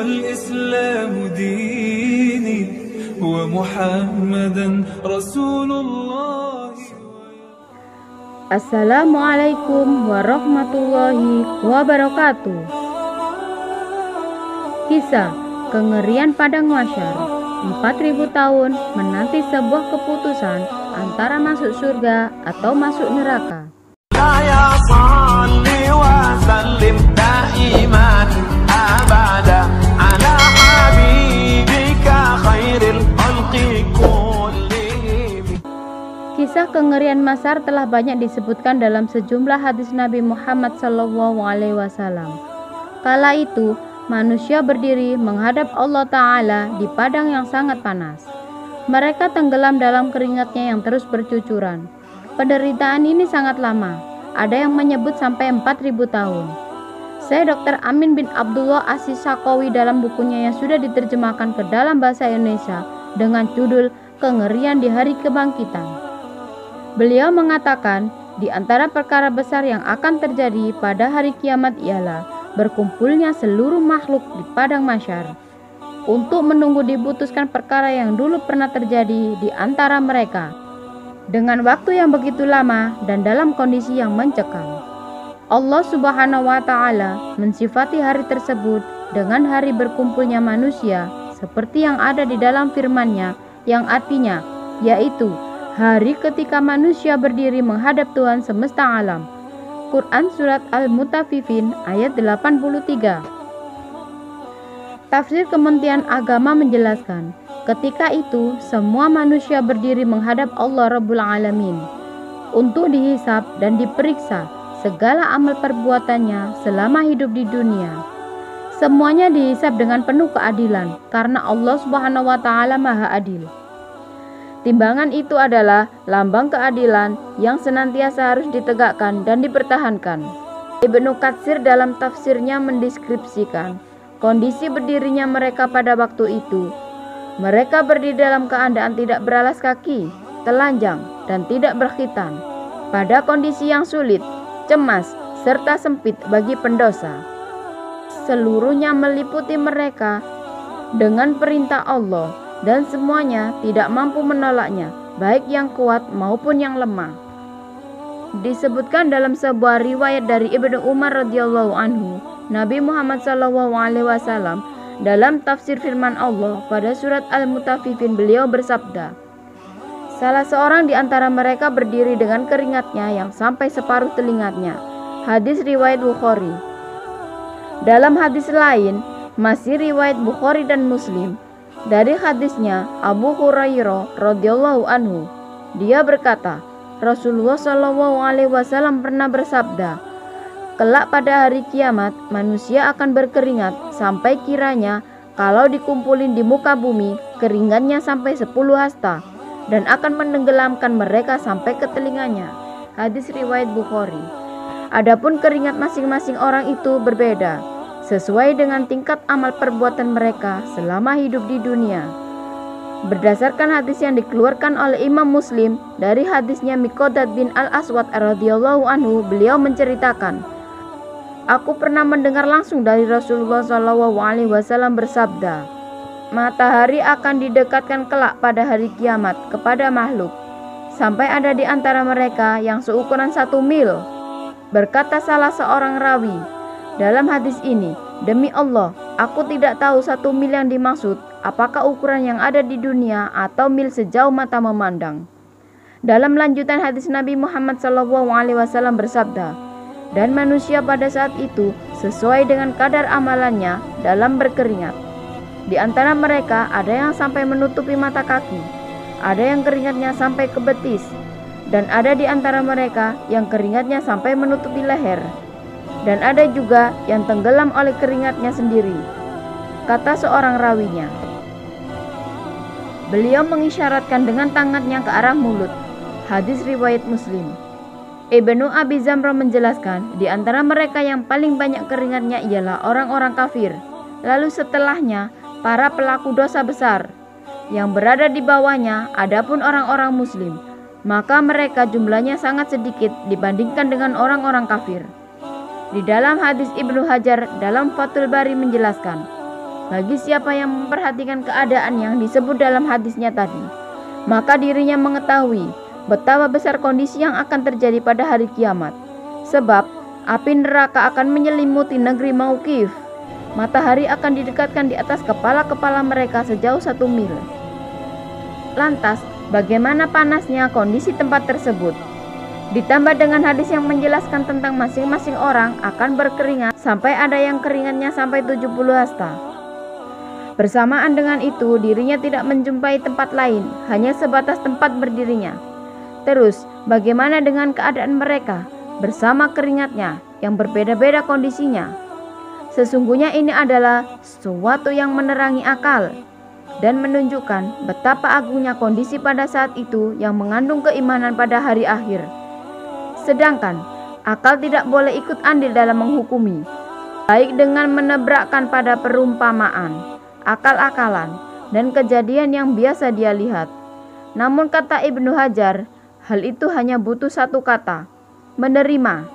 والإسلام ديني ومحمدا رسول الله. Assalamualaikum warahmatullahi wabarakatuh. Kisah kengerian Padang Mahsyar. 4000 tahun menanti sebuah keputusan antara masuk surga atau masuk neraka. Kisah kengerian Mahsyar telah banyak disebutkan dalam sejumlah hadis Nabi Muhammad SAW. Kala itu, manusia berdiri menghadap Allah Ta'ala di padang yang sangat panas. Mereka tenggelam dalam keringatnya yang terus bercucuran. Penderitaan ini sangat lama, ada yang menyebut sampai 4000 tahun. Syekh Dr. Amin bin Abdullah As-Saqawi dalam bukunya yang sudah diterjemahkan ke dalam bahasa Indonesia dengan judul Kengerian di Hari Kebangkitan. Beliau mengatakan, di antara perkara besar yang akan terjadi pada hari kiamat ialah berkumpulnya seluruh makhluk di padang mahsyar untuk menunggu diputuskan perkara yang dulu pernah terjadi di antara mereka dengan waktu yang begitu lama dan dalam kondisi yang mencekam. Allah Subhanahu wa Ta'ala mensifati hari tersebut dengan hari berkumpulnya manusia seperti yang ada di dalam firman-Nya yang artinya yaitu hari ketika manusia berdiri menghadap Tuhan semesta alam. Quran Surat Al-Mutaffifin ayat 83. Tafsir Kementerian Agama menjelaskan, ketika itu semua manusia berdiri menghadap Allah Rabbul Alamin untuk dihisab dan diperiksa segala amal perbuatannya selama hidup di dunia. Semuanya dihisab dengan penuh keadilan karena Allah Subhanahu wa Ta'ala Maha Adil. Timbangan itu adalah lambang keadilan yang senantiasa harus ditegakkan dan dipertahankan. Ibnu Katsir dalam tafsirnya mendeskripsikan kondisi berdirinya mereka pada waktu itu. Mereka berdiri dalam keadaan tidak beralas kaki, telanjang, dan tidak berkhitan, pada kondisi yang sulit, cemas, serta sempit bagi pendosa. Seluruhnya meliputi mereka dengan perintah Allah, dan semuanya tidak mampu menolaknya, baik yang kuat maupun yang lemah. Disebutkan dalam sebuah riwayat dari Ibnu Umar radhiyallahu anhu, Nabi Muhammad SAW dalam tafsir firman Allah pada surat Al-Mutaffifin beliau bersabda, salah seorang di antara mereka berdiri dengan keringatnya yang sampai separuh telinganya. Hadis riwayat Bukhari. Dalam hadis lain, masih riwayat Bukhari dan Muslim, dari hadisnya Abu Hurairah radhiyallahu anhu, dia berkata, Rasulullah SAW pernah bersabda, kelak pada hari kiamat manusia akan berkeringat sampai kiranya kalau dikumpulin di muka bumi keringatnya sampai 10 hasta dan akan menenggelamkan mereka sampai ke telinganya. Hadis riwayat Bukhari. Adapun keringat masing-masing orang itu berbeda sesuai dengan tingkat amal perbuatan mereka selama hidup di dunia. Berdasarkan hadis yang dikeluarkan oleh Imam Muslim dari hadisnya Miqdad bin Al-Aswad radhiyallahu anhu, beliau menceritakan, aku pernah mendengar langsung dari Rasulullah SAW bersabda, matahari akan didekatkan kelak pada hari kiamat kepada makhluk sampai ada di antara mereka yang seukuran 1 mil. Berkata salah seorang rawi dalam hadis ini, demi Allah, aku tidak tahu 1 mil yang dimaksud, apakah ukuran yang ada di dunia atau mil sejauh mata memandang. Dalam lanjutan hadis Nabi Muhammad SAW bersabda, dan manusia pada saat itu sesuai dengan kadar amalannya dalam berkeringat. Di antara mereka ada yang sampai menutupi mata kaki, ada yang keringatnya sampai ke betis, dan ada di antara mereka yang keringatnya sampai menutupi leher. Dan ada juga yang tenggelam oleh keringatnya sendiri. Kata seorang rawinya, beliau mengisyaratkan dengan tangannya ke arah mulut. Hadis riwayat Muslim. Ibnu Abi Zamrah menjelaskan, di antara mereka yang paling banyak keringatnya ialah orang-orang kafir. Lalu setelahnya, para pelaku dosa besar. Yang berada di bawahnya, adapun orang-orang muslim. Maka mereka jumlahnya sangat sedikit dibandingkan dengan orang-orang kafir. Di dalam hadis Ibnu Hajar dalam Fathul Bari menjelaskan, bagi siapa yang memperhatikan keadaan yang disebut dalam hadisnya tadi, maka dirinya mengetahui betapa besar kondisi yang akan terjadi pada hari kiamat. Sebab api neraka akan menyelimuti negeri Mauqif. Matahari akan didekatkan di atas kepala-kepala mereka sejauh 1 mil. Lantas, bagaimana panasnya kondisi tempat tersebut? Ditambah dengan hadis yang menjelaskan tentang masing-masing orang akan berkeringat sampai ada yang keringatnya sampai 70 hasta. Bersamaan dengan itu, dirinya tidak menjumpai tempat lain, hanya sebatas tempat berdirinya. Terus, bagaimana dengan keadaan mereka bersama keringatnya yang berbeda-beda kondisinya? Sesungguhnya ini adalah sesuatu yang menerangi akal dan menunjukkan betapa agungnya kondisi pada saat itu yang mengandung keimanan pada hari akhir. Sedangkan akal tidak boleh ikut andil dalam menghukumi, baik dengan menebrakkan pada perumpamaan, akal-akalan, dan kejadian yang biasa dia lihat. Namun kata Ibnu Hajar, hal itu hanya butuh satu kata, menerima,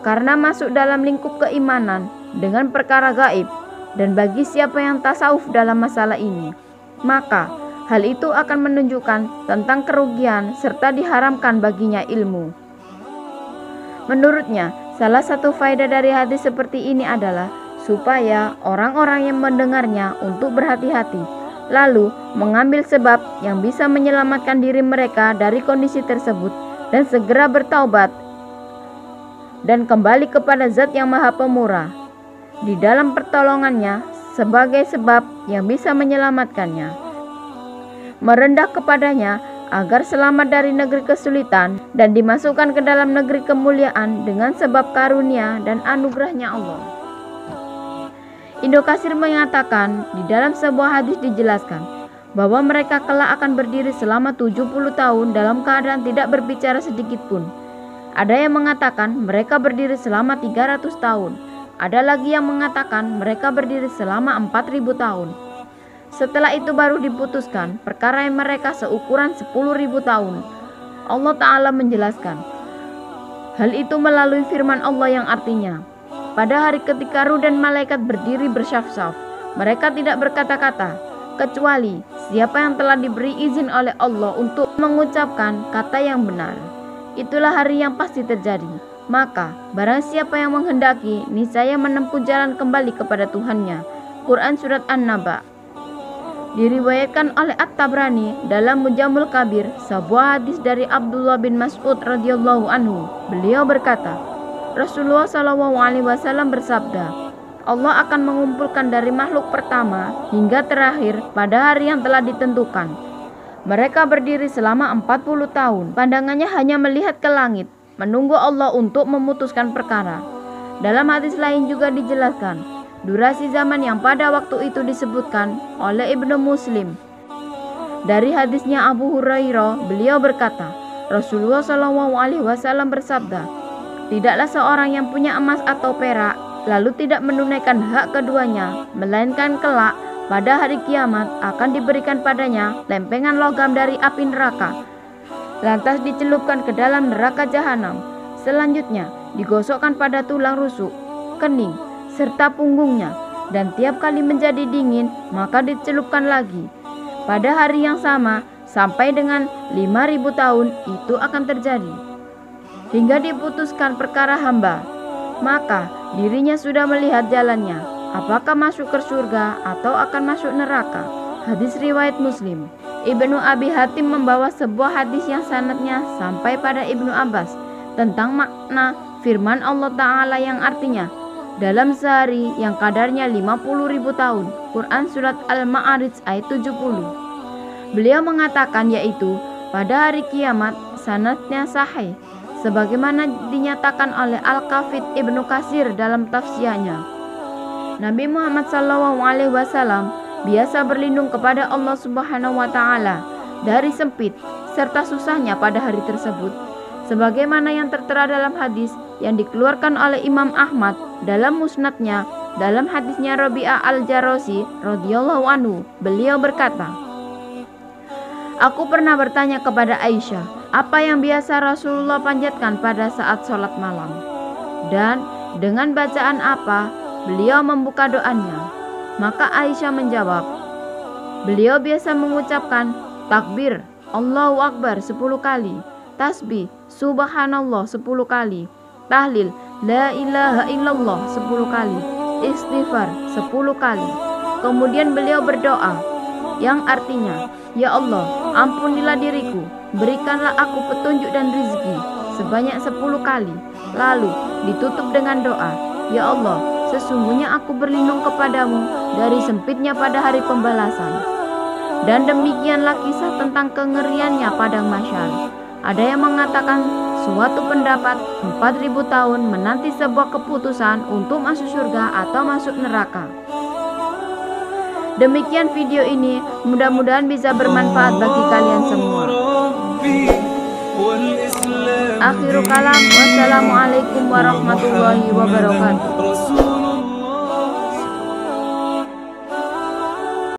karena masuk dalam lingkup keimanan dengan perkara gaib. Dan bagi siapa yang tasawuf dalam masalah ini, maka hal itu akan menunjukkan tentang kerugian serta diharamkan baginya ilmu. Menurutnya, salah satu faedah dari hadis seperti ini adalah supaya orang-orang yang mendengarnya untuk berhati-hati, lalu mengambil sebab yang bisa menyelamatkan diri mereka dari kondisi tersebut dan segera bertaubat dan kembali kepada Zat yang Maha Pemurah di dalam pertolongannya sebagai sebab yang bisa menyelamatkannya, merendah kepadanya agar selamat dari negeri kesulitan dan dimasukkan ke dalam negeri kemuliaan dengan sebab karunia dan anugerahnya Allah. Ibnu Katsir mengatakan di dalam sebuah hadis dijelaskan bahwa mereka kelak akan berdiri selama 70 tahun dalam keadaan tidak berbicara sedikit pun. Ada yang mengatakan mereka berdiri selama 300 tahun. Ada lagi yang mengatakan mereka berdiri selama 4000 tahun. Setelah itu baru diputuskan perkara yang mereka seukuran 10.000 tahun. Allah Ta'ala menjelaskan hal itu melalui firman Allah yang artinya, pada hari ketika ruh dan malaikat berdiri bersyaf-syaf, mereka tidak berkata-kata, kecuali siapa yang telah diberi izin oleh Allah untuk mengucapkan kata yang benar. Itulah hari yang pasti terjadi. Maka barang siapa yang menghendaki, niscaya menempuh jalan kembali kepada Tuhannya. Quran Surat An-Naba. Diriwayatkan oleh At-Tabrani dalam Mujamul Kabir sebuah hadis dari Abdullah bin Mas'ud radhiyallahu anhu. Beliau berkata, Rasulullah SAW bersabda, Allah akan mengumpulkan dari makhluk pertama hingga terakhir pada hari yang telah ditentukan. Mereka berdiri selama 40 tahun. Pandangannya hanya melihat ke langit, menunggu Allah untuk memutuskan perkara. Dalam hadis lain juga dijelaskan durasi zaman yang pada waktu itu disebutkan oleh Ibnu Muslim. Dari hadisnya Abu Hurairah, beliau berkata, Rasulullah SAW bersabda, tidaklah seorang yang punya emas atau perak lalu tidak menunaikan hak keduanya, melainkan kelak pada hari kiamat akan diberikan padanya lempengan logam dari api neraka, lantas dicelupkan ke dalam neraka jahanam. Selanjutnya digosokkan pada tulang rusuk, kening, serta punggungnya, dan tiap kali menjadi dingin maka dicelupkan lagi. Pada hari yang sama sampai dengan 5.000 tahun itu akan terjadi, hingga diputuskan perkara hamba. Maka dirinya sudah melihat jalannya, apakah masuk ke surga atau akan masuk neraka. Hadis riwayat Muslim. Ibnu Abi Hatim membawa sebuah hadis yang sanadnya sampai pada Ibnu Abbas tentang makna firman Allah Ta'ala yang artinya, dalam sehari yang kadarnya 50.000 tahun. Quran Surat Al-Ma'arij ayat 70. Beliau mengatakan yaitu pada hari kiamat, sanadnya sahih sebagaimana dinyatakan oleh Al-Kafid Ibnu Katsir dalam tafsirnya. Nabi Muhammad SAW biasa berlindung kepada Allah Subhanahu wa Ta'ala dari sempit serta susahnya pada hari tersebut, sebagaimana yang tertera dalam hadis yang dikeluarkan oleh Imam Ahmad dalam musnadnya. Dalam hadisnya Rabi'ah Al-Jarosi radhiyallahu anhu, beliau berkata, aku pernah bertanya kepada Aisyah, apa yang biasa Rasulullah panjatkan pada saat sholat malam, dan dengan bacaan apa beliau membuka doanya. Maka Aisyah menjawab, beliau biasa mengucapkan takbir Allahu Akbar 10 kali, tasbih subhanallah 10 kali, tahlil la ilaha illallah 10 kali, istighfar 10 kali. Kemudian beliau berdoa yang artinya, ya Allah, ampunilah diriku, berikanlah aku petunjuk dan rizki sebanyak 10 kali. Lalu ditutup dengan doa, ya Allah, sesungguhnya aku berlindung kepadamu dari sempitnya pada hari pembalasan. Dan demikianlah kisah tentang kengeriannya padang mahsyar. Ada yang mengatakan suatu pendapat 4000 tahun menanti sebuah keputusan untuk masuk surga atau masuk neraka. Demikian video ini, mudah-mudahan bisa bermanfaat bagi kalian semua. Akhirul kalam, wassalamualaikum warahmatullahi wabarakatuh.